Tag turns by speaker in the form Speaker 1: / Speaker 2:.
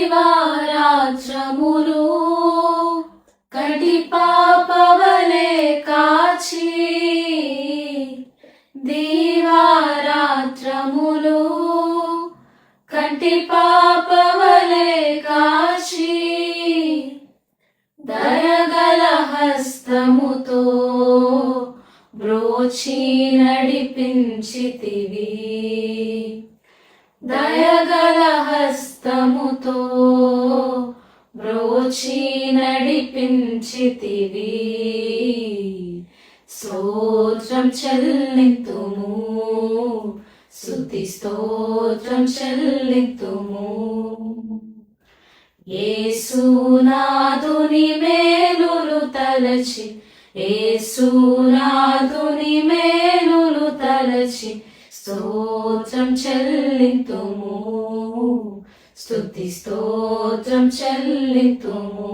Speaker 1: దీవారాత్రములు కంటి పాపవలే కాచి దీవారాత్రములు కంటి పాపవలే కాచి దయగల హస్తముతో బ్రోచి నడిపించితివి దయగల హస్తముతో బ్రోచి నడిపించితివి స్తోత్రం చెల్లింతుము స్తుతి స్తోత్రం చెల్లింతుము యేసునాథుని మేలులు తలచి యేసునాథుని మేలులు తలచి స్తోత్రం చెల్లింతుము స్తుతి స్తోత్రం చెల్లింతుము